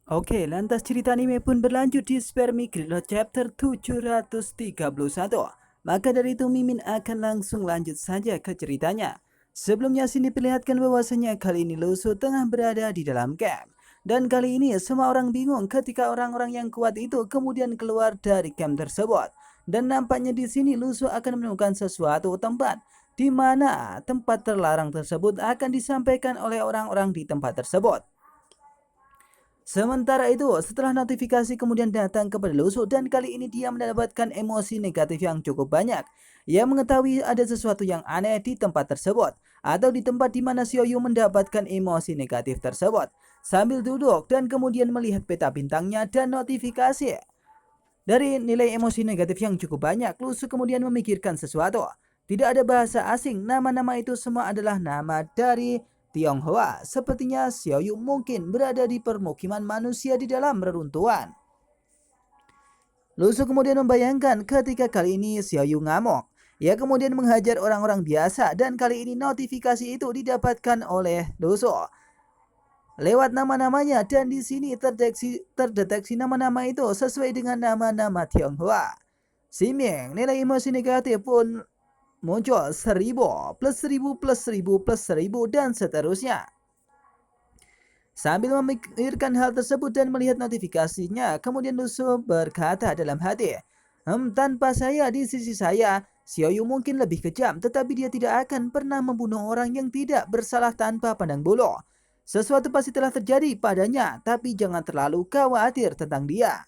Oke, lantas cerita anime pun berlanjut di Spermi Grillo chapter 731. Maka dari itu Mimin akan langsung lanjut saja ke ceritanya. Sebelumnya sini diperlihatkan bahwasanya kali ini Lusu tengah berada di dalam camp. Dan kali ini semua orang bingung ketika orang-orang yang kuat itu kemudian keluar dari camp tersebut. Dan nampaknya di sini Lusu akan menemukan sesuatu tempat di mana tempat terlarang tersebut akan disampaikan oleh orang-orang di tempat tersebut. Sementara itu, setelah notifikasi kemudian datang kepada Lusu dan kali ini dia mendapatkan emosi negatif yang cukup banyak. Ia mengetahui ada sesuatu yang aneh di tempat tersebut atau di tempat di mana Xiaoyu mendapatkan emosi negatif tersebut. Sambil duduk dan kemudian melihat peta bintangnya dan notifikasi. Dari nilai emosi negatif yang cukup banyak, Lusu kemudian memikirkan sesuatu. Tidak ada bahasa asing, nama-nama itu semua adalah nama dari Tionghoa. Sepertinya Xiaoyu mungkin berada di permukiman manusia di dalam reruntuhan. Lusu kemudian membayangkan ketika kali ini Xiaoyu ngamuk. Ia kemudian menghajar orang-orang biasa dan kali ini notifikasi itu didapatkan oleh Lusu lewat nama-namanya dan di sini terdeteksi nama-nama itu sesuai dengan nama-nama Tionghoa. Siming, nilai emosi negatif pun muncul 1000 plus 1000 plus 1000 plus 1000 dan seterusnya. Sambil memikirkan hal tersebut dan melihat notifikasinya, kemudian Lusu berkata dalam hati, tanpa saya di sisi saya, Xiaoyu mungkin lebih kejam, tetapi dia tidak akan pernah membunuh orang yang tidak bersalah tanpa pandang bulu. Sesuatu pasti telah terjadi padanya, tapi jangan terlalu khawatir tentang dia.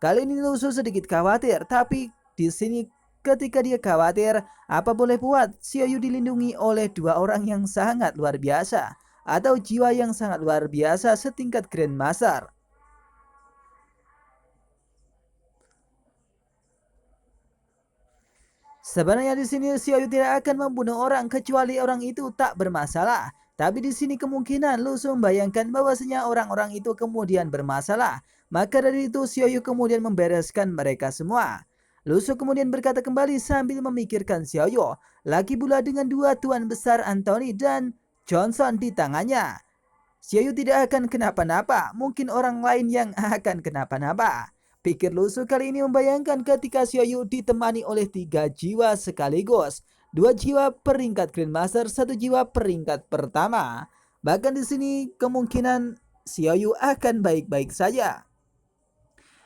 Kali ini Lusu sedikit khawatir, tapi di sini ketika dia khawatir, apa boleh buat, Xiaoyu dilindungi oleh dua orang yang sangat luar biasa atau jiwa yang sangat luar biasa setingkat Grandmaster. Sebenarnya di sini Xiaoyu tidak akan membunuh orang kecuali orang itu tak bermasalah. Tapi di sini kemungkinan Lusu membayangkan bahwasanya orang-orang itu kemudian bermasalah. Maka dari itu Xiaoyu kemudian membereskan mereka semua. Lusu kemudian berkata kembali sambil memikirkan Xiaoyu. Lagi pula dengan dua tuan besar Anthony dan Johnson di tangannya. Xiaoyu tidak akan kenapa-napa, mungkin orang lain yang akan kenapa-napa. Pikir Lusu kali ini membayangkan ketika Xiaoyu ditemani oleh 3 jiwa sekaligus. 2 jiwa peringkat Grandmaster, 1 jiwa peringkat pertama. Bahkan di sini kemungkinan Xiaoyu akan baik-baik saja.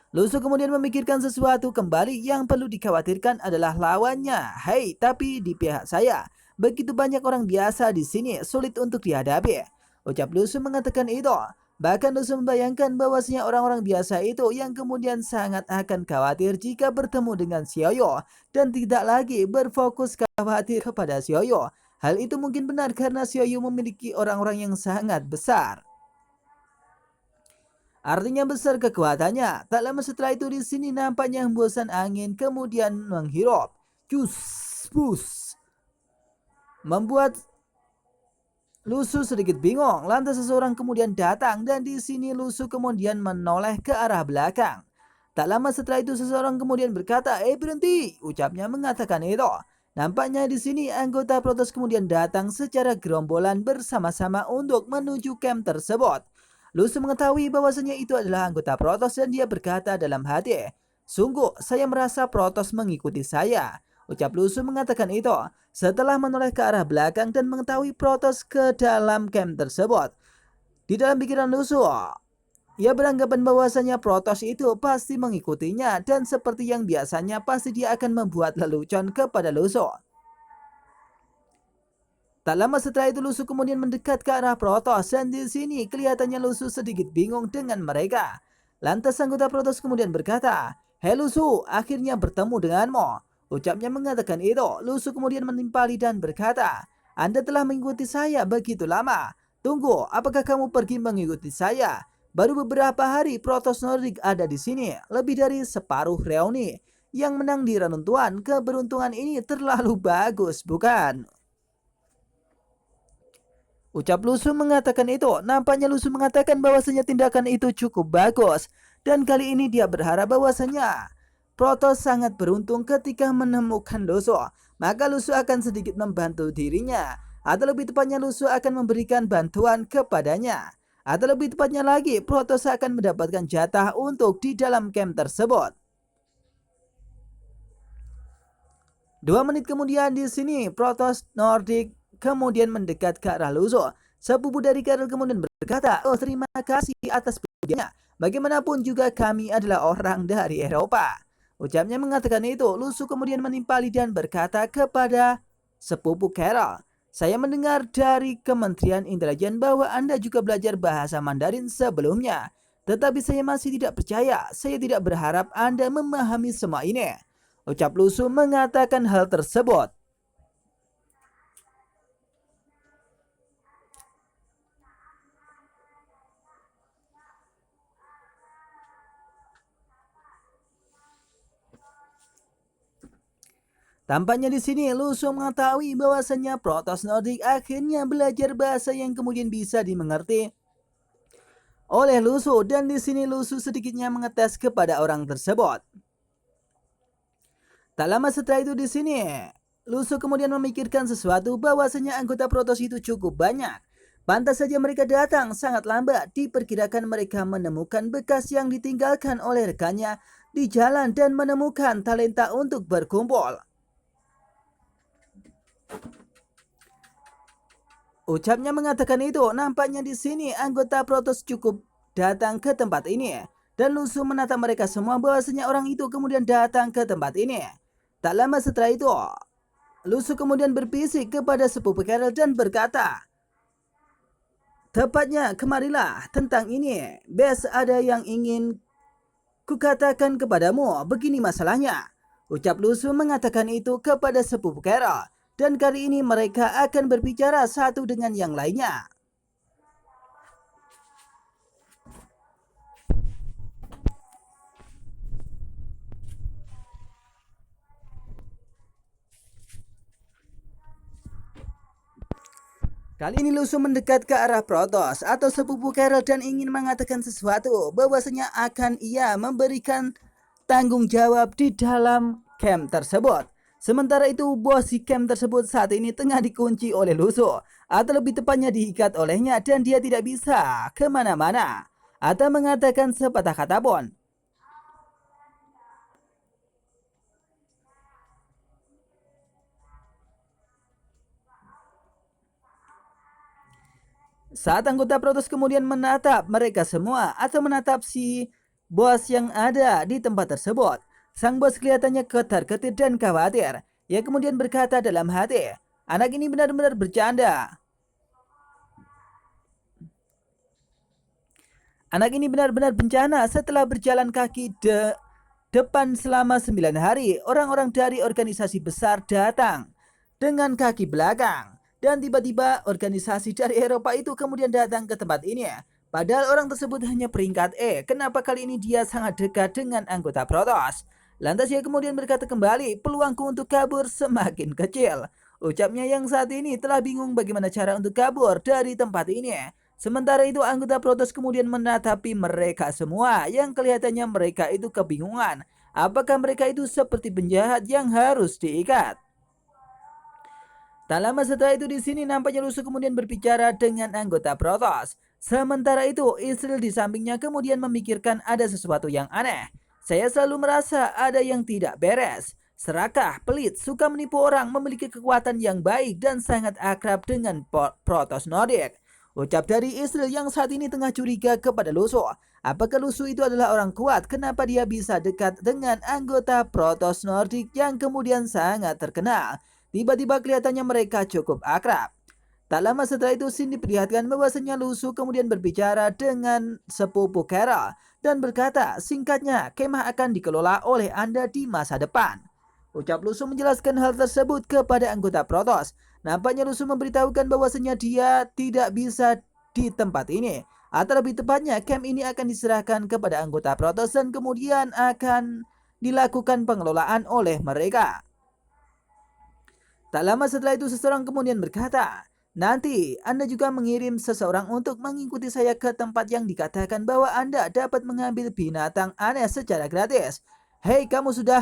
Lusu kemudian memikirkan sesuatu kembali yang perlu dikhawatirkan adalah lawannya. Hei, tapi di pihak saya, begitu banyak orang biasa di sini sulit untuk dihadapi. Ucap Lusu mengatakan itu. Bahkan Lusu membayangkan bahwasanya orang-orang biasa itu yang kemudian sangat akan khawatir jika bertemu dengan Xiaoyu dan tidak lagi berfokus khawatir kepada Xiaoyu. Hal itu mungkin benar karena Xiaoyu memiliki orang-orang yang sangat besar. Artinya besar kekuatannya. Tak lama setelah itu di sini nampaknya hembusan angin kemudian menghirup. Cus, pus. Membuat Lusu sedikit bingung. Lantas seseorang kemudian datang dan di sini Lusu kemudian menoleh ke arah belakang. Tak lama setelah itu seseorang kemudian berkata, berhenti!" Ucapnya mengatakan itu. Nampaknya di sini anggota protes kemudian datang secara gerombolan bersama-sama untuk menuju camp tersebut. Lusu mengetahui bahwasanya itu adalah anggota protes dan dia berkata dalam hati, "Sungguh, saya merasa protes mengikuti saya." Ucap Lusu mengatakan itu setelah menoleh ke arah belakang dan mengetahui protes ke dalam camp tersebut. Di dalam pikiran Lusu, ia beranggapan bahwasanya protes itu pasti mengikutinya dan seperti yang biasanya pasti dia akan membuat lelucon kepada Lusu. Tak lama setelah itu Lusu kemudian mendekat ke arah protos dan di sini kelihatannya Lusu sedikit bingung dengan mereka. Lantas anggota protos kemudian berkata, "Hei Lusu, akhirnya bertemu denganmu." Ucapnya mengatakan itu, Lusu kemudian menimpali dan berkata, "Anda telah mengikuti saya begitu lama. Tunggu, apakah kamu pergi mengikuti saya? Baru beberapa hari protos Nordik ada di sini, lebih dari separuh reuni. Yang menang di renuntuan, keberuntungan ini terlalu bagus, bukan?" Ucap Lusu mengatakan itu. Nampaknya Lusu mengatakan bahwasanya tindakan itu cukup bagus. Dan kali ini dia berharap bahwasanya Protos sangat beruntung ketika menemukan Lusu. Maka Lusu akan sedikit membantu dirinya. Atau lebih tepatnya Lusu akan memberikan bantuan kepadanya. Atau lebih tepatnya lagi, Protoss akan mendapatkan jatah untuk di dalam camp tersebut. 2 menit kemudian di sini Protoss Nordic kemudian mendekat ke arah Luso. Sepupu dari Karel kemudian berkata, "Oh, terima kasih atas pujiannya. Bagaimanapun juga kami adalah orang dari Eropa." Ucapnya mengatakan itu, Luso kemudian menimpali dan berkata kepada sepupu Karel, "Saya mendengar dari Kementerian Intelijen bahwa Anda juga belajar bahasa Mandarin sebelumnya. Tetapi saya masih tidak percaya. Saya tidak berharap Anda memahami semua ini." Ucap Lusu mengatakan hal tersebut. Tampaknya di sini Lusu mengetahui bahwasanya Protoss Nordic akhirnya belajar bahasa yang kemudian bisa dimengerti oleh Lusu, dan di sini Lusu sedikitnya mengetes kepada orang tersebut. Tak lama setelah itu di sini Lusu kemudian memikirkan sesuatu, bahwasanya anggota Protoss itu cukup banyak. Pantas saja mereka datang sangat lambat. Diperkirakan mereka menemukan bekas yang ditinggalkan oleh rekannya di jalan dan menemukan talenta untuk berkumpul. Ucapnya mengatakan itu, nampaknya di sini anggota Protoss cukup datang ke tempat ini, dan Lusu menatap mereka semua bahwasanya orang itu kemudian datang ke tempat ini. Tak lama setelah itu, Lusu kemudian berbisik kepada sepupu Karel dan berkata, "Tepatnya kemarilah tentang ini. Bes ada yang ingin kukatakan kepadamu. Begini masalahnya." Ucap Lusu mengatakan itu kepada sepupu Karel. Dan kali ini mereka akan berbicara satu dengan yang lainnya. Kali ini Lusu mendekat ke arah Protoss atau sepupu Karel dan ingin mengatakan sesuatu, bahwasanya akan ia memberikan tanggung jawab di dalam camp tersebut. Sementara itu, bos di camp tersebut saat ini tengah dikunci oleh Lusu, atau lebih tepatnya diikat olehnya, dan dia tidak bisa kemana-mana atau mengatakan sepatah kata pun. Saat anggota Protoss kemudian menatap mereka semua atau menatap si bos yang ada di tempat tersebut, sang bos kelihatannya ketar-ketir dan khawatir. Ia kemudian berkata dalam hati, "Anak ini benar-benar bercanda. Anak ini benar-benar bencana." Setelah berjalan kaki depan selama 9 hari, orang-orang dari organisasi besar datang dengan kaki belakang. Dan tiba-tiba organisasi dari Eropa itu kemudian datang ke tempat ini. Padahal orang tersebut hanya peringkat E. Kenapa kali ini dia sangat dekat dengan anggota Protoss? Lantas ia kemudian berkata kembali, "Peluangku untuk kabur semakin kecil." Ucapnya yang saat ini telah bingung bagaimana cara untuk kabur dari tempat ini. Sementara itu anggota Protoss kemudian menatapi mereka semua, yang kelihatannya mereka itu kebingungan. Apakah mereka itu seperti penjahat yang harus diikat? Tak lama setelah itu di sini nampaknya Lusu kemudian berbicara dengan anggota Protoss. Sementara itu Israel di sampingnya kemudian memikirkan ada sesuatu yang aneh. "Saya selalu merasa ada yang tidak beres. Serakah, pelit, suka menipu orang, memiliki kekuatan yang baik dan sangat akrab dengan Protoss Nordic." Ucap dari Israel yang saat ini tengah curiga kepada Lusu. Apakah Lusu itu adalah orang kuat? Kenapa dia bisa dekat dengan anggota Protoss Nordic yang kemudian sangat terkenal? Tiba-tiba kelihatannya mereka cukup akrab. Tak lama setelah itu Cindy diperlihatkan bahwasanya Lusu kemudian berbicara dengan sepupu Carol dan berkata, "Singkatnya, kemah akan dikelola oleh Anda di masa depan." Ucap Lusu menjelaskan hal tersebut kepada anggota Protoss. Nampaknya Lusu memberitahukan bahwasanya dia tidak bisa di tempat ini. Atau lebih tepatnya, camp ini akan diserahkan kepada anggota Protoss dan kemudian akan dilakukan pengelolaan oleh mereka. Tak lama setelah itu seseorang kemudian berkata, "Nanti Anda juga mengirim seseorang untuk mengikuti saya ke tempat yang dikatakan bahwa Anda dapat mengambil binatang aneh secara gratis. Hei, kamu sudah..."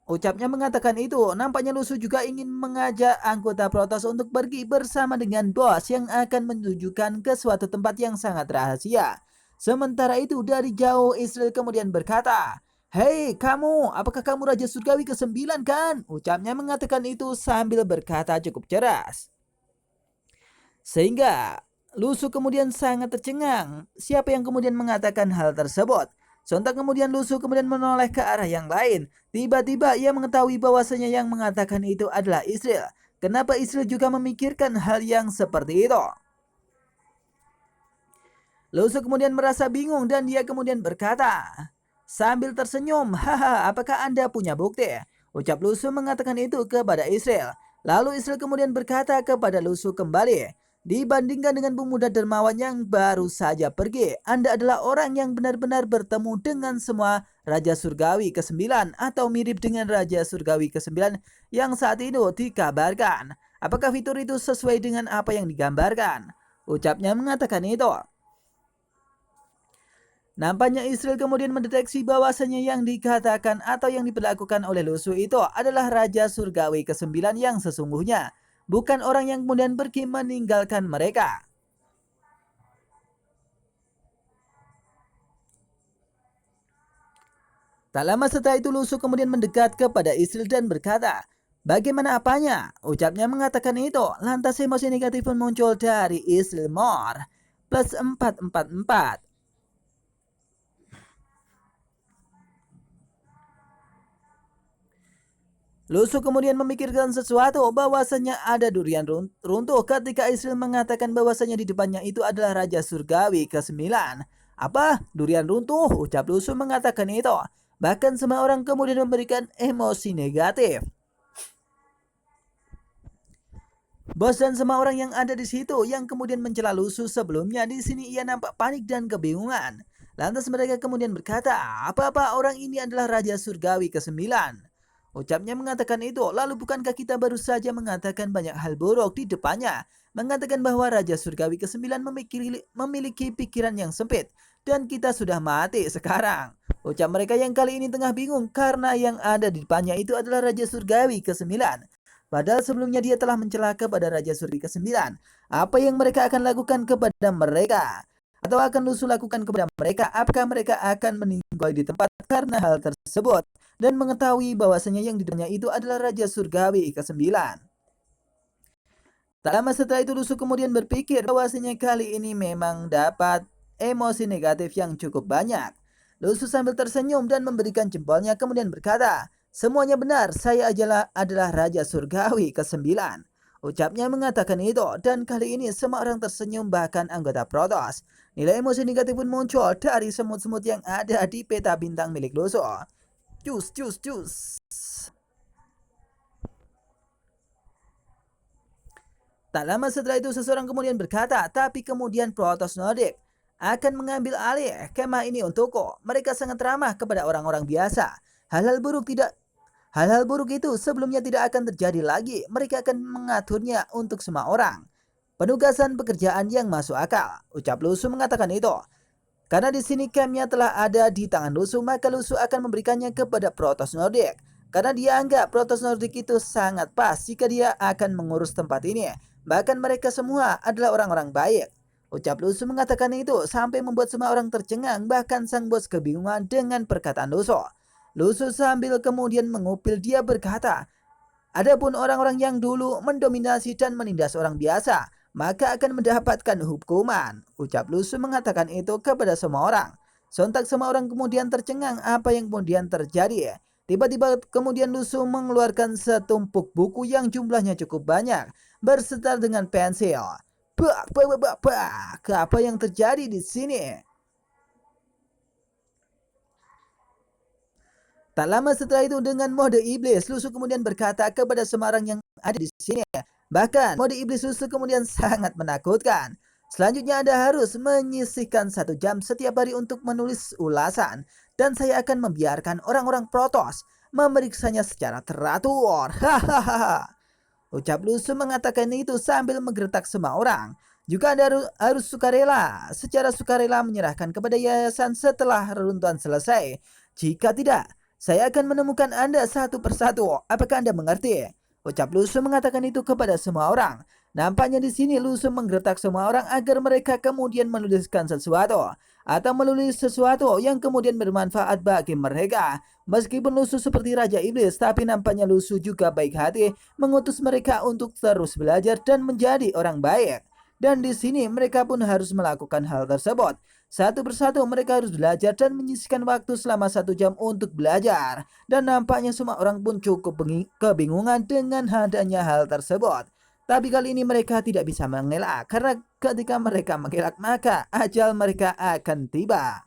Ucapnya mengatakan itu, nampaknya Lusu juga ingin mengajak anggota Protoss untuk pergi bersama dengan bos yang akan menunjukkan ke suatu tempat yang sangat rahasia. Sementara itu dari jauh Israel kemudian berkata, "Hei kamu, apakah kamu Raja Surgawi ke-9 kan?" Ucapnya mengatakan itu sambil berkata cukup keras. Sehingga Lusu kemudian sangat tercengang. Siapa yang kemudian mengatakan hal tersebut? Sontak kemudian Lusu kemudian menoleh ke arah yang lain. Tiba-tiba ia mengetahui bahwasanya yang mengatakan itu adalah Israel. Kenapa Israel juga memikirkan hal yang seperti itu? Lusu kemudian merasa bingung dan dia kemudian berkata, sambil tersenyum, "Haha, apakah Anda punya bukti?" Ucap Lusu mengatakan itu kepada Israel. Lalu Israel kemudian berkata kepada Lusu kembali, "Dibandingkan dengan pemuda dermawan yang baru saja pergi, Anda adalah orang yang benar-benar bertemu dengan semua Raja Surgawi ke-9 atau mirip dengan Raja Surgawi ke-9 yang saat itu dikabarkan. Apakah fitur itu sesuai dengan apa yang digambarkan?" Ucapnya mengatakan itu. Nampaknya Israel kemudian mendeteksi bahwasanya yang dikatakan atau yang diperlakukan oleh Lusu itu adalah Raja Surgawi ke-9 yang sesungguhnya, bukan orang yang kemudian pergi meninggalkan mereka. Tak lama setelah itu Lusu kemudian mendekat kepada Israel dan berkata, "Bagaimana apanya?" Ucapnya mengatakan itu, lantas emosi negatif pun muncul dari Israel More. Plus 444. Lusu kemudian memikirkan sesuatu bahwasanya ada durian runtuh ketika Israel mengatakan bahwasanya di depannya itu adalah Raja Surgawi ke-9. "Apa? Durian runtuh?" Ucap Lusu mengatakan itu. Bahkan semua orang kemudian memberikan emosi negatif. Bos dan semua orang yang ada di situ yang kemudian mencela Lusu sebelumnya, di sini ia nampak panik dan kebingungan. Lantas mereka kemudian berkata, "Apa-apa orang ini adalah Raja Surgawi ke-9." Ucapnya mengatakan itu, lalu bukankah kita baru saja mengatakan banyak hal buruk di depannya? Mengatakan bahwa Raja Surgawi ke-9 memiliki pikiran yang sempit, dan kita sudah mati sekarang. Ucap mereka yang kali ini tengah bingung karena yang ada di depannya itu adalah Raja Surgawi ke-9. Padahal sebelumnya dia telah mencela kepada Raja Surgawi ke-9. Apa yang mereka akan lakukan kepada mereka? Atau akan Lusu lakukan kepada mereka? Apakah mereka akan meninggal di tempat karena hal tersebut? Dan mengetahui bahwasanya yang di depannya itu adalah Raja Surgawi ke-9. Tak lama setelah itu Lusu kemudian berpikir bahwasanya kali ini memang dapat emosi negatif yang cukup banyak. Lusu sambil tersenyum dan memberikan jempolnya kemudian berkata, "Semuanya benar, saya adalah Raja Surgawi ke-9." Ucapnya mengatakan itu dan kali ini semua orang tersenyum bahkan anggota Protoss. Nilai emosi negatif pun muncul dari semut-semut yang ada di peta bintang milik Lusu. Cus, cus, cus. Tak lama setelah itu seseorang kemudian berkata, "Tapi kemudian Protoss Nordic akan mengambil alih kemah ini untukku. Mereka sangat ramah kepada orang-orang biasa. Hal-hal buruk tidak Hal-hal buruk itu sebelumnya tidak akan terjadi lagi. Mereka akan mengaturnya untuk semua orang. Penugasan pekerjaan yang masuk akal." Ucap Lusu mengatakan itu. Karena di sini campnya telah ada di tangan Lusu, maka Lusu akan memberikannya kepada Protoss Nordic. Karena dia anggap Protoss Nordic itu sangat pas jika dia akan mengurus tempat ini. Bahkan mereka semua adalah orang-orang baik. Ucap Lusu mengatakan itu sampai membuat semua orang tercengang, bahkan sang bos kebingungan dengan perkataan Lusu. Lusu sambil kemudian mengupil dia berkata, "Adapun orang-orang yang dulu mendominasi dan menindas orang biasa, maka akan mendapatkan hukuman." Ucap Lusu mengatakan itu kepada semua orang. Sontak semua orang kemudian tercengang apa yang kemudian terjadi. Tiba-tiba kemudian Lusu mengeluarkan setumpuk buku yang jumlahnya cukup banyak, berserta dengan pensil. Bak, bak, bak, bak, bak. Apa yang terjadi di sini? Tak lama setelah itu dengan mode iblis, Lusu kemudian berkata kepada semua orang yang ada di sini. Bahkan mode iblis Lusu kemudian sangat menakutkan. "Selanjutnya Anda harus menyisihkan 1 jam setiap hari untuk menulis ulasan. Dan saya akan membiarkan orang-orang Protoss memeriksanya secara teratur." Hahaha. Ucap Lusu mengatakan itu sambil menggertak semua orang. Juga Anda harus secara sukarela menyerahkan kepada yayasan setelah reruntuhan selesai. Jika tidak, Saya akan menemukan Anda satu persatu. Apakah Anda mengerti? Ucap Lusu mengatakan itu kepada semua orang. Nampaknya di sini Lusu menggertak semua orang agar mereka kemudian menuliskan sesuatu atau menulis sesuatu yang kemudian bermanfaat bagi mereka. Meskipun Lusu seperti Raja Iblis, tapi nampaknya Lusu juga baik hati mengutus mereka untuk terus belajar dan menjadi orang baik. Dan di sini mereka pun harus melakukan hal tersebut. Satu persatu mereka harus belajar dan menyisihkan waktu selama 1 jam untuk belajar. Dan nampaknya semua orang pun cukup kebingungan dengan adanya hal tersebut. Tapi kali ini mereka tidak bisa mengelak, karena ketika mereka mengelak maka ajal mereka akan tiba.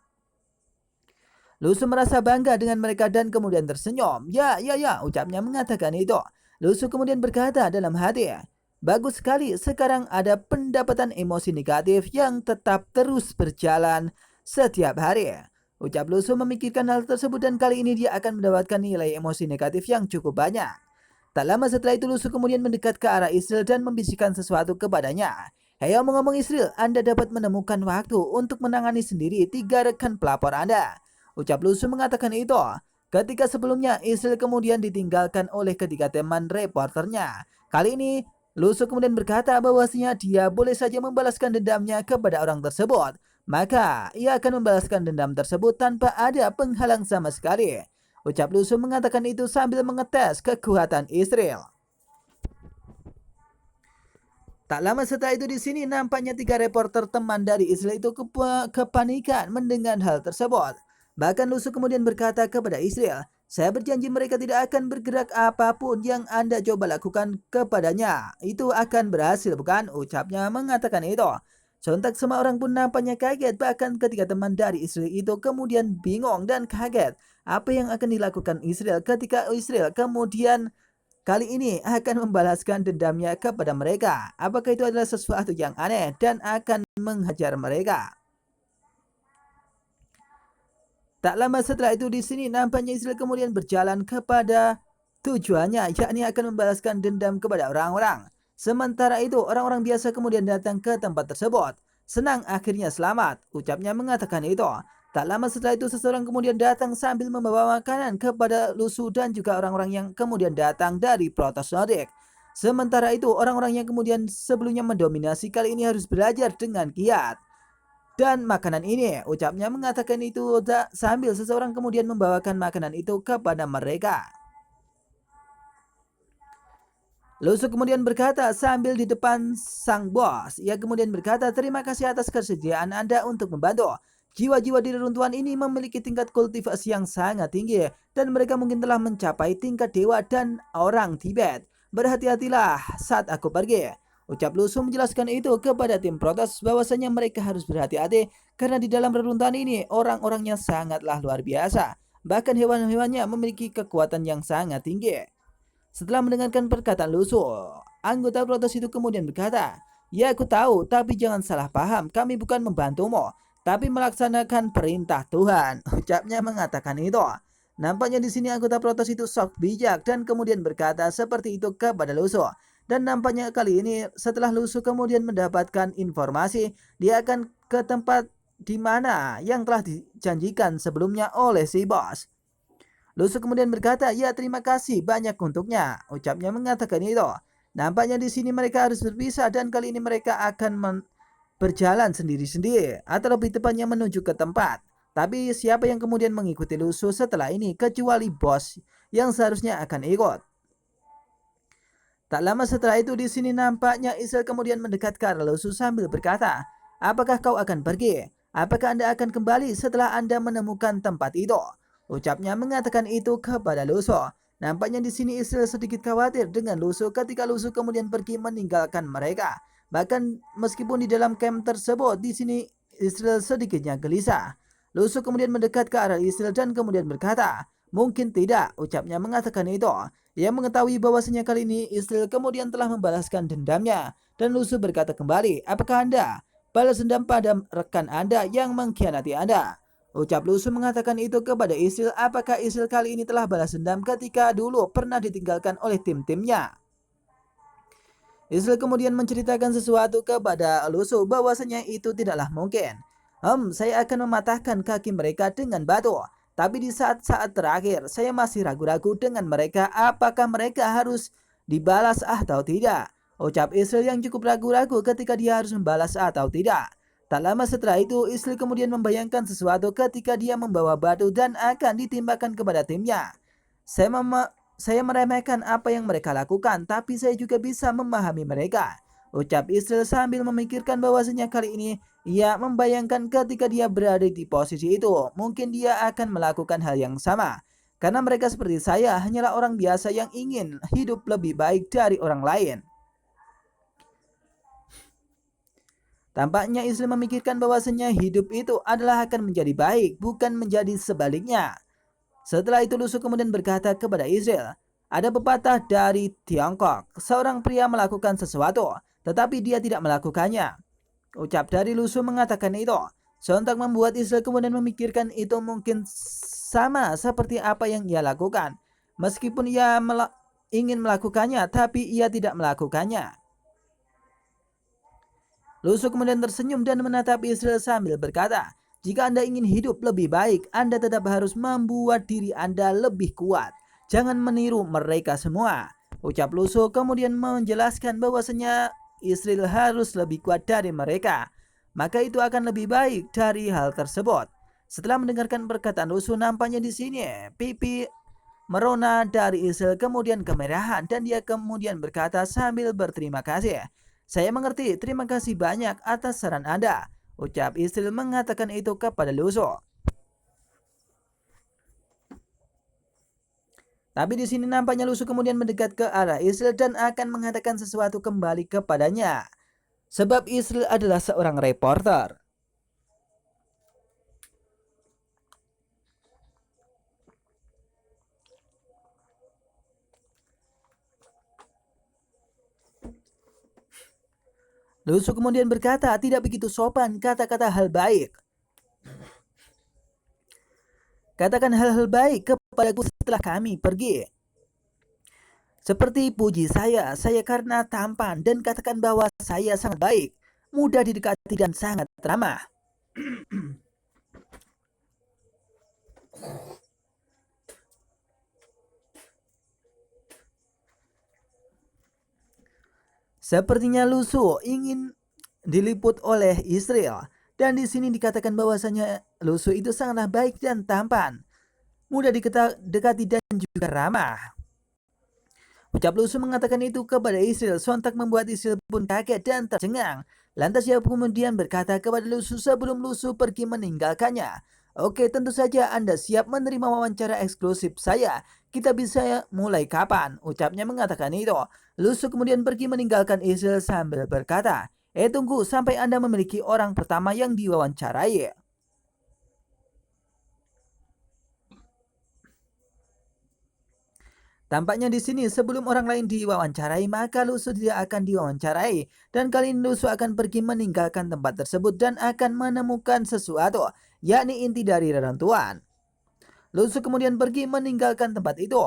Lusu merasa bangga dengan mereka dan kemudian tersenyum. Ya, ucapnya mengatakan itu. Lusu kemudian berkata dalam hati, bagus sekali, sekarang ada pendapatan emosi negatif yang tetap terus berjalan setiap hari. Ucap Lusu memikirkan hal tersebut dan kali ini dia akan mendapatkan nilai emosi negatif yang cukup banyak. Tak lama setelah itu Lusu kemudian mendekat ke arah Israel dan membisikkan sesuatu kepadanya. Hei omong-omong Israel, Anda dapat menemukan waktu untuk menangani sendiri 3 rekan pelapor Anda. Ucap Lusu mengatakan itu ketika sebelumnya Israel kemudian ditinggalkan oleh ketiga teman reporternya. Kali ini Lusu kemudian berkata bahwasanya dia boleh saja membalaskan dendamnya kepada orang tersebut. Maka ia akan membalaskan dendam tersebut tanpa ada penghalang sama sekali. Ucap Lusu mengatakan itu sambil mengetes kekuatan Israel. Tak lama setelah itu di sini nampaknya 3 reporter teman dari Israel itu kepanikan mendengar hal tersebut. Bahkan Lusu kemudian berkata kepada Israel, saya berjanji mereka tidak akan bergerak, apapun yang Anda coba lakukan kepadanya itu akan berhasil, bukan? Ucapnya mengatakan itu. Sontak semua orang pun nampaknya kaget, bahkan ketiga teman dari Israel itu kemudian bingung dan kaget. Apa yang akan dilakukan Israel ketika Israel kemudian kali ini akan membalaskan dendamnya kepada mereka? Apakah itu adalah sesuatu yang aneh dan akan menghajar mereka? Tak lama setelah itu di sini nampaknya Israel kemudian berjalan kepada tujuannya, yakni akan membalaskan dendam kepada orang-orang. Sementara itu orang-orang biasa kemudian datang ke tempat tersebut. Senang akhirnya selamat, ucapnya mengatakan itu. Tak lama setelah itu seseorang kemudian datang sambil membawa makanan kepada Lusu dan juga orang-orang yang kemudian datang dari Protos Nordik. Sementara itu orang-orang yang kemudian sebelumnya mendominasi kali ini harus belajar dengan giat. Dan makanan ini, ucapnya mengatakan itu sambil seseorang kemudian membawakan makanan itu kepada mereka. Lusu kemudian berkata sambil di depan sang bos. Ia kemudian berkata, terima kasih atas kesediaan Anda untuk membantu. Jiwa-jiwa di reruntuhan ini memiliki tingkat kultivasi yang sangat tinggi dan mereka mungkin telah mencapai tingkat dewa dan orang Tibet. Berhati-hatilah saat aku pergi. Ucap Lusu menjelaskan itu kepada tim protes bahwasanya mereka harus berhati-hati karena di dalam reruntuhan ini orang-orangnya sangatlah luar biasa. Bahkan hewan-hewannya memiliki kekuatan yang sangat tinggi. Setelah mendengarkan perkataan Lusu, anggota protes itu kemudian berkata, ya aku tahu, tapi jangan salah paham, kami bukan membantumu, tapi melaksanakan perintah Tuhan. Ucapnya mengatakan itu. Nampaknya di sini anggota protes itu sok bijak dan kemudian berkata seperti itu kepada Lusu. Dan nampaknya kali ini setelah Lusu kemudian mendapatkan informasi, dia akan ke tempat di mana yang telah dijanjikan sebelumnya oleh si bos. Lusu kemudian berkata, ya terima kasih banyak untuknya. Ucapnya mengatakan itu. Nampaknya di sini mereka harus berpisah dan kali ini mereka akan berjalan sendiri-sendiri atau lebih tepatnya menuju ke tempat. Tapi siapa yang kemudian mengikuti Lusu setelah ini kecuali bos yang seharusnya akan ikut. Tak lama setelah itu di sini nampaknya Israel kemudian mendekat ke arah Lusu sambil berkata, apakah kau akan pergi? Apakah Anda akan kembali setelah Anda menemukan tempat itu? Ucapnya mengatakan itu kepada Lusu. Nampaknya di sini Israel sedikit khawatir dengan Lusu ketika Lusu kemudian pergi meninggalkan mereka. Bahkan meskipun di dalam camp tersebut di sini Israel sedikitnya gelisah. Lusu kemudian mendekat ke arah Israel dan kemudian berkata, mungkin tidak. Ucapnya mengatakan itu. Ia mengetahui bahwasanya kali ini Israel kemudian telah membalaskan dendamnya. Dan Lusu berkata kembali, apakah Anda balas dendam pada rekan Anda yang mengkhianati Anda? Ucap Lusu mengatakan itu kepada Israel. Apakah Israel kali ini telah balas dendam ketika dulu pernah ditinggalkan oleh tim-timnya? Israel kemudian menceritakan sesuatu kepada Lusu bahwasanya itu tidaklah mungkin. Saya akan mematahkan kaki mereka dengan batu. Tapi di saat-saat terakhir, saya masih ragu-ragu dengan mereka apakah mereka harus dibalas atau tidak. Ucap Israel yang cukup ragu-ragu ketika dia harus membalas atau tidak. Tak lama setelah itu, Israel kemudian membayangkan sesuatu ketika dia membawa batu dan akan ditimpakan kepada timnya. Saya meremehkan apa yang mereka lakukan, tapi saya juga bisa memahami mereka. Ucap Israel sambil memikirkan bahwasanya kali ini ia membayangkan ketika dia berada di posisi itu, mungkin dia akan melakukan hal yang sama. Karena mereka seperti saya hanyalah orang biasa yang ingin hidup lebih baik dari orang lain. Tampaknya Israel memikirkan bahwasanya hidup itu adalah akan menjadi baik, bukan menjadi sebaliknya. Setelah itu Lusu kemudian berkata kepada Israel, ada pepatah dari Tiongkok, seorang pria melakukan sesuatu, tetapi dia tidak melakukannya. Ucap dari Lusu mengatakan itu. Sontak membuat Israel kemudian memikirkan itu mungkin sama seperti apa yang ia lakukan. Meskipun ia ingin melakukannya, tapi ia tidak melakukannya. Lusu kemudian tersenyum dan menatap Israel sambil berkata, jika Anda ingin hidup lebih baik, Anda tetap harus membuat diri Anda lebih kuat. Jangan meniru mereka semua. Ucap Lusu kemudian menjelaskan bahwasanya Israel harus lebih kuat dari mereka. Maka itu akan lebih baik dari hal tersebut. Setelah mendengarkan perkataan Lusu, nampaknya di sini pipi merona dari Israel kemudian kemerahan dan dia kemudian berkata sambil berterima kasih. Saya mengerti, terima kasih banyak atas saran Anda. Ucap Israel mengatakan itu kepada Lusu. Tapi di sini nampaknya Lusu kemudian mendekat ke arah Israel dan akan mengatakan sesuatu kembali kepadanya. Sebab Israel adalah seorang reporter. Lusu kemudian berkata, tidak begitu sopan kata-kata hal baik. Katakan hal-hal baik kepadaku setelah kami pergi. Seperti puji saya karena tampan dan katakan bahwa saya sangat baik, mudah didekati dan sangat ramah. Sepertinya Lusu ingin diliput oleh Israel. Dan di sini dikatakan bahwasanya Lusu itu sangatlah baik dan tampan, mudah didekati dan juga ramah. Ucap Lusu mengatakan itu kepada Israel, sontak membuat Israel pun kaget dan tercengang. Lantas ia kemudian berkata kepada Lusu sebelum Lusu pergi meninggalkannya, oke, tentu saja Anda siap menerima wawancara eksklusif saya. Kita bisa mulai kapan? Ucapnya mengatakan itu. Lusu kemudian pergi meninggalkan Israel sambil berkata, tunggu sampai Anda memiliki orang pertama yang diwawancarai. Tampaknya di sini sebelum orang lain diwawancarai, maka Lusu tidak akan diwawancarai. Dan kali ini Lusu akan pergi meninggalkan tempat tersebut dan akan menemukan sesuatu, yakni inti dari reruntuhan. Lusu kemudian pergi meninggalkan tempat itu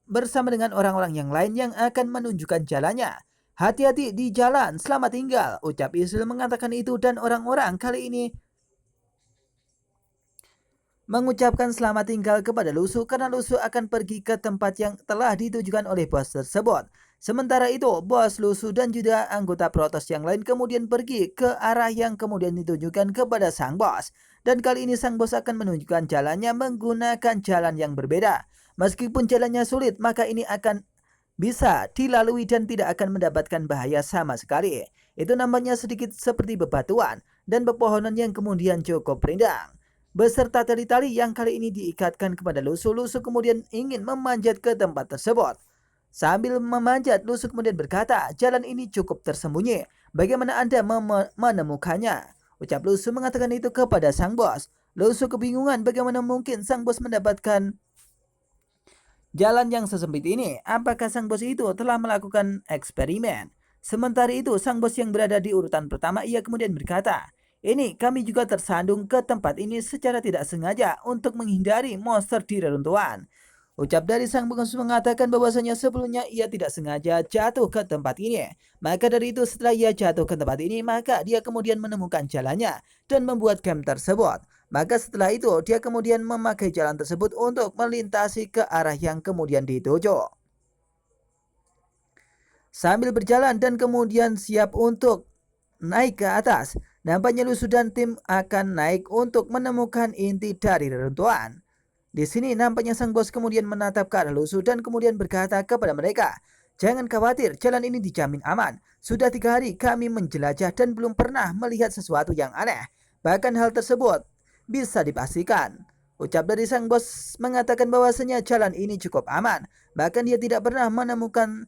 bersama dengan orang-orang yang lain yang akan menunjukkan jalannya. Hati-hati di jalan, selamat tinggal, ucap Israel mengatakan itu dan orang-orang kali ini mengucapkan selamat tinggal kepada Lusu karena Lusu akan pergi ke tempat yang telah ditujukan oleh bos tersebut. Sementara itu, bos Lusu dan juga anggota protes yang lain kemudian pergi ke arah yang kemudian ditujukan kepada sang bos. Dan kali ini sang bos akan menunjukkan jalannya menggunakan jalan yang berbeda. Meskipun jalannya sulit, maka ini akan bisa dilalui dan tidak akan mendapatkan bahaya sama sekali. Itu nampaknya sedikit seperti bebatuan dan pepohonan yang kemudian cukup rindang. Beserta tali-tali yang kali ini diikatkan kepada Lusu, Lusu kemudian ingin memanjat ke tempat tersebut. Sambil memanjat, Lusu kemudian berkata, jalan ini cukup tersembunyi. Bagaimana Anda menemukannya? Ucap Lusu mengatakan itu kepada sang bos. Lusu kebingungan bagaimana mungkin sang bos mendapatkan jalan yang sesempit ini. Apakah sang bos itu telah melakukan eksperimen? Sementara itu, sang bos yang berada di urutan pertama, ia kemudian berkata, ini kami juga tersandung ke tempat ini secara tidak sengaja untuk menghindari monster di reruntuhan. Ucap dari sang bos mengatakan bahwasanya sebelumnya ia tidak sengaja jatuh ke tempat ini. Maka dari itu setelah ia jatuh ke tempat ini, maka dia kemudian menemukan jalannya dan membuat camp tersebut. Maka setelah itu dia kemudian memakai jalan tersebut untuk melintasi ke arah yang kemudian dituju. Sambil berjalan dan kemudian siap untuk naik ke atas, nampaknya Lusu dan tim akan naik untuk menemukan inti dari reruntuhan. Di sini nampaknya sang bos kemudian menatap ke arah Lusu dan kemudian berkata kepada mereka, "Jangan khawatir, jalan ini dijamin aman. Sudah 3 hari kami menjelajah dan belum pernah melihat sesuatu yang aneh. Bahkan hal tersebut bisa dipastikan." Ucap dari sang bos mengatakan bahwasanya jalan ini cukup aman. Bahkan dia tidak pernah menemukan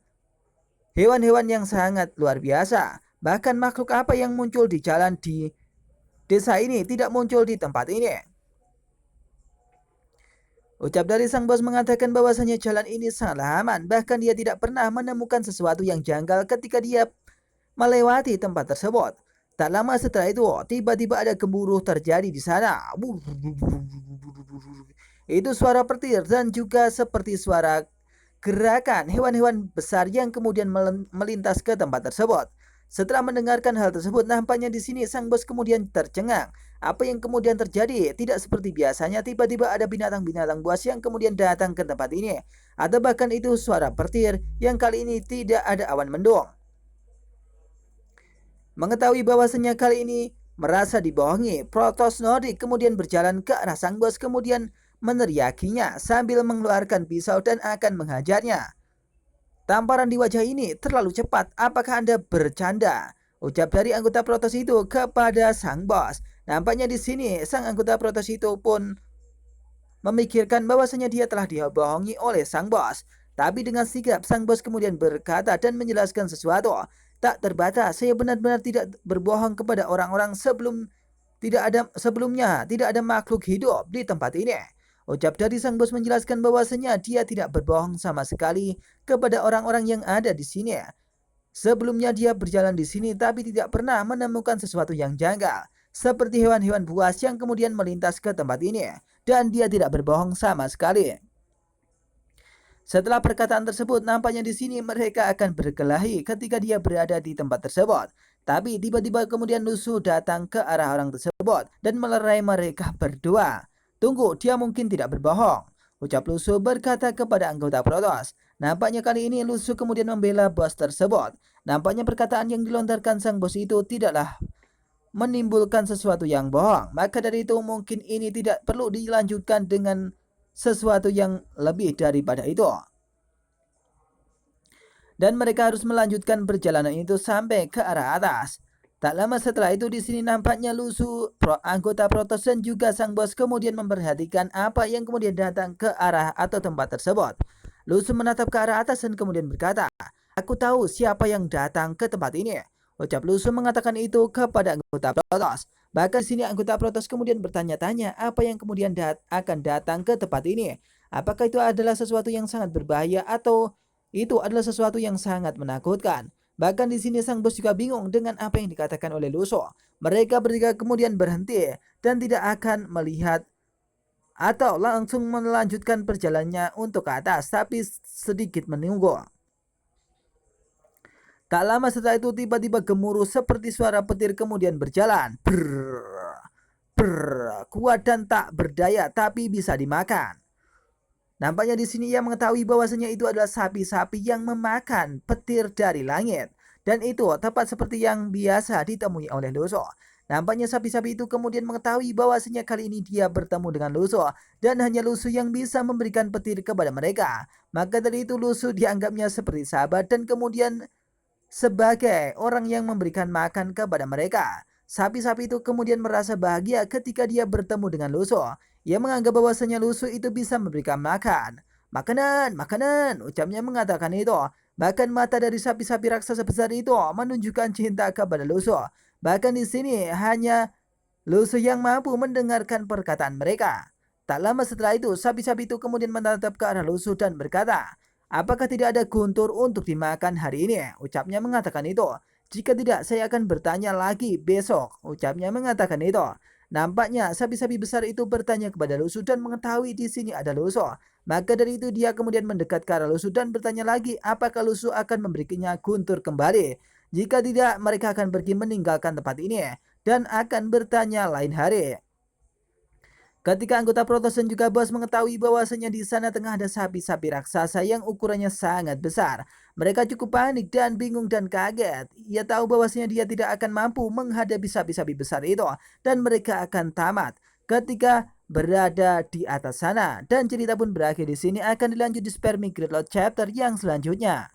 hewan-hewan yang sangat luar biasa. Bahkan makhluk apa yang muncul di jalan di desa ini tidak muncul di tempat ini. Ucap dari sang bos mengatakan bahwasanya jalan ini sangatlah aman. Bahkan dia tidak pernah menemukan sesuatu yang janggal ketika dia melewati tempat tersebut. Tak lama setelah itu, tiba-tiba ada gemuruh terjadi di sana. Itu suara petir dan juga seperti suara gerakan hewan-hewan besar yang kemudian melintas ke tempat tersebut. Setelah mendengarkan hal tersebut, nampaknya di sini sang bos kemudian tercengang. Apa yang kemudian terjadi? Tidak seperti biasanya, tiba-tiba ada binatang-binatang buas yang kemudian datang ke tempat ini. Atau bahkan itu suara petir yang kali ini tidak ada awan mendung. Mengetahui bahwasanya kali ini merasa dibohongi, Protoss Nordik kemudian berjalan ke arah sang bos kemudian meneriakinya sambil mengeluarkan pisau dan akan menghajarnya. "Tamparan di wajah ini terlalu cepat, apakah Anda bercanda?" Ucap dari anggota Protoss itu kepada sang bos. Nampaknya di sini sang anggota Protoss itu pun memikirkan bahwasanya dia telah dibohongi oleh sang bos. Tapi dengan sigap sang bos kemudian berkata dan menjelaskan sesuatu. "Tak terbatas, saya benar-benar tidak berbohong kepada orang-orang sebelumnya tidak ada makhluk hidup di tempat ini." Ucap dari sang bos menjelaskan bahwasanya dia tidak berbohong sama sekali kepada orang-orang yang ada di sini. Sebelumnya dia berjalan di sini tapi tidak pernah menemukan sesuatu yang janggal, seperti hewan-hewan buas yang kemudian melintas ke tempat ini, dan dia tidak berbohong sama sekali. Setelah perkataan tersebut, nampaknya di sini mereka akan berkelahi ketika dia berada di tempat tersebut. Tapi tiba-tiba kemudian Lusu datang ke arah orang tersebut dan melerai mereka berdua. "Tunggu, dia mungkin tidak berbohong," ucap Lusu berkata kepada anggota Protoss. Nampaknya kali ini Lusu kemudian membela bos tersebut. Nampaknya perkataan yang dilontarkan sang bos itu tidaklah menimbulkan sesuatu yang bohong. Maka dari itu mungkin ini tidak perlu dilanjutkan dengan sesuatu yang lebih daripada itu. Dan mereka harus melanjutkan perjalanan itu sampai ke arah atas. Tak lama setelah itu di sini nampaknya Lusu, anggota Protoss dan juga sang bos kemudian memperhatikan apa yang kemudian datang ke arah atau tempat tersebut. Lusu menatap ke arah atas dan kemudian berkata, "Aku tahu siapa yang datang ke tempat ini." Ucap Lusu mengatakan itu kepada anggota Protoss. Bahkan di sini anggota Protoss kemudian bertanya-tanya apa yang kemudian akan datang ke tempat ini. Apakah itu adalah sesuatu yang sangat berbahaya atau itu adalah sesuatu yang sangat menakutkan. Bahkan di sini sang bos juga bingung dengan apa yang dikatakan oleh Luso. Mereka bertiga kemudian berhenti dan tidak akan melihat atau langsung melanjutkan perjalanannya untuk ke atas, tapi sedikit menunggu. Tak lama setelah itu tiba-tiba gemuruh seperti suara petir kemudian berjalan. Brrr, brrr, kuat dan tak berdaya tapi bisa dimakan. Nampaknya di sini ia mengetahui bahwasanya itu adalah sapi-sapi yang memakan petir dari langit. Dan itu tepat seperti yang biasa ditemui oleh Luso. Nampaknya sapi-sapi itu kemudian mengetahui bahwasanya kali ini dia bertemu dengan Luso. Dan hanya Luso yang bisa memberikan petir kepada mereka. Maka dari itu Luso dianggapnya seperti sahabat dan kemudian sebagai orang yang memberikan makan kepada mereka. Sapi-sapi itu kemudian merasa bahagia ketika dia bertemu dengan Luso. Ia menganggap bahwasanya Lusu itu bisa memberikan makan. "Makanan, makanan," ucapnya mengatakan itu. Bahkan mata dari sapi-sapi raksasa besar itu menunjukkan cinta kepada Lusu. Bahkan di sini hanya Lusu yang mampu mendengarkan perkataan mereka. Tak lama setelah itu, sapi-sapi itu kemudian menatap ke arah Lusu dan berkata, "Apakah tidak ada guntur untuk dimakan hari ini?" Ucapnya mengatakan itu. "Jika tidak, saya akan bertanya lagi besok," ucapnya mengatakan itu. Nampaknya sapi-sapi besar itu bertanya kepada Lusu dan mengetahui di sini ada Lusu. Maka dari itu dia kemudian mendekat ke arah Lusu dan bertanya lagi apakah Lusu akan memberikannya guntur kembali. Jika tidak, mereka akan pergi meninggalkan tempat ini dan akan bertanya lain hari. Ketika anggota Protoss dan juga bos mengetahui bahwasanya di sana tengah ada sapi-sapi raksasa yang ukurannya sangat besar, mereka cukup panik dan bingung dan kaget. Ia tahu bahwasanya dia tidak akan mampu menghadapi sapi-sapi besar itu dan mereka akan tamat ketika berada di atas sana. Dan cerita pun berakhir di sini, akan dilanjut di Spermie Great Lord chapter yang selanjutnya.